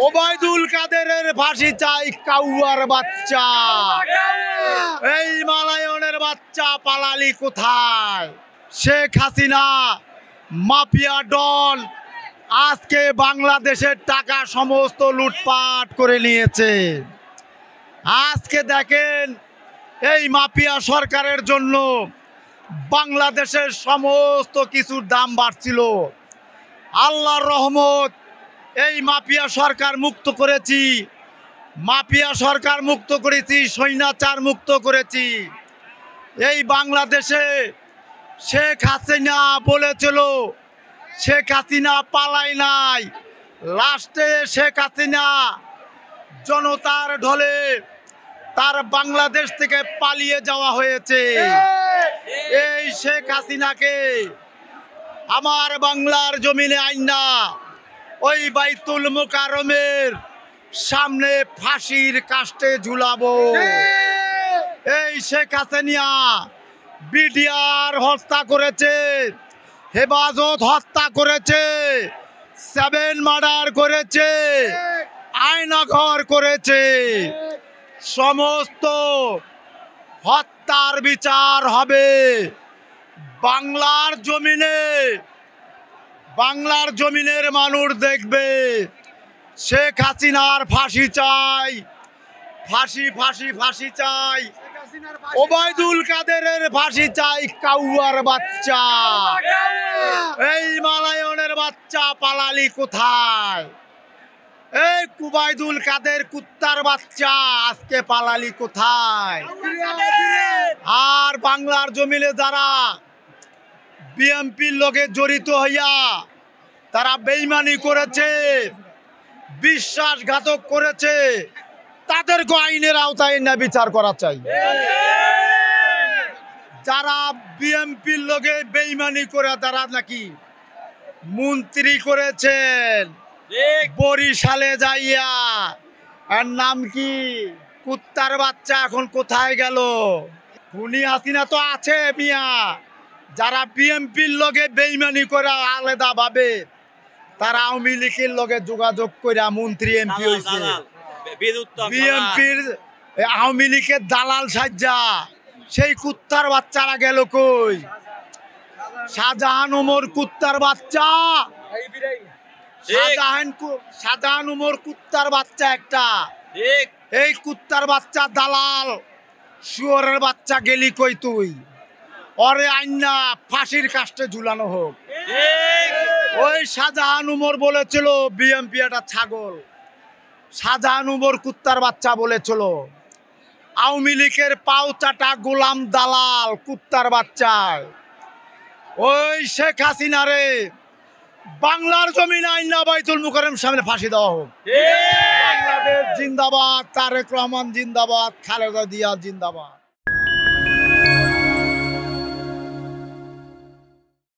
ওবায়দুল কাদেরের ফাঁসি চাই, কাউয়ার বাচ্চা, এই মালায়নের বাচ্চা পালালি কোথায়? শেখ হাসিনা মাফিয়া ডন আজকে বাংলাদেশের টাকা সমস্ত লুটপাট করে নিয়েছে। আজকে দেখেন এই মাফিয়া সরকারের জন্য বাংলাদেশের সমস্ত কিছুর দাম বাড়ছিল। আল্লাহর রহমত, এই মাফিয়া সরকার মুক্ত করেছি, মাফিয়া সরকার মুক্ত করেছি, স্বৈরাচার মুক্ত করেছি। এই বাংলাদেশে শেখ হাসিনা বলেছিল, শেখ হাসিনা পালায় নাই, লাস্টে শেখ হাসিনা জনতার ঢলে তার বাংলাদেশ থেকে পালিয়ে যাওয়া হয়েছে। এই শেখ হাসিনাকে আমার বাংলার জমিনে আইনা ওই বাইতুল মোকাররমের সামনে ফাঁসির কাস্টে ঝুলাবো। এই শেখ হাসিনা বিডিআর হত্যা করেছে, হেফাজত হত্যা করেছে, 7 মার্ডার করেছে, আয়নাঘর করেছে। সমস্ত হত্যার বিচার হবে বাংলার জমিনে। বাংলার জমিনের মানুষ দেখবে শেখ হাসিনার ফাঁসি চাই, ফাঁসি ফাঁসি ফাঁসি চাই, ওবায়দুল কাদেরের ফাঁসি চাই, কাউয়ার বাচ্চা, এই মালায়নের বাচ্চা পালালি কোথায়? এই ওবায়দুল কাদের কুত্তার বাচ্চা আজকে পালালি কোথায়? আর বাংলার জমিনে যারা বিএনপির লগে জড়িত হইয়া তারা বেইমানি করেছে, বিশ্বাসঘাতক করেছে, তাদেরকে আইনের আওতায় না বিচার করা চাই। যারা বিএনপির লগে বেইমানি করে তারা নাকি মন্ত্রী করেছেন বরিশালে যাইয়া, আর নাম কি কুত্তার বাচ্চা এখন কোথায় গেল? খুনি হাসিনা তো আছে মিয়া। যারা বিএনপির লগে বেইমানি করে আলাদা ভাবে তারা আওয়ামী লীগের লগে যোগাযোগ করে মন্ত্রী এমপি হয়েছে। বিএনপির আওয়ামী লীগের দালাল সাজ্জা সেই কুত্তার বাচ্চারা গেল কই? শাহজাহান ওমর কুত্তার বাচ্চা, শাহজাহান ওমর কুত্তার বাচ্চা একটা। এই কুত্তার বাচ্চা দালাল শুয়োরের বাচ্চা গেলি কই তুই? ওরে আইনা ফাঁসির কাস্টে ঝুলানো হোক। ওই শাহজাহান ওমর বলেছিল বিএনপি একটা ছাগল। শাহজাহান ওমর কুত্তার বাচ্চা বলেছিল আওয়ামী লীগের পাও চাটা গোলাম দালাল কুত্তার বাচ্চায়। ওই শেখ হাসিনারে বাংলার জমিন আইনা বাইতুল মোকাররমের সামনে ফাঁসি দেওয়া হোক। বাংলাদেশ জিন্দাবাদ, তারেক রহমান জিন্দাবাদ, খালেদা জিয়া জিন্দাবাদ।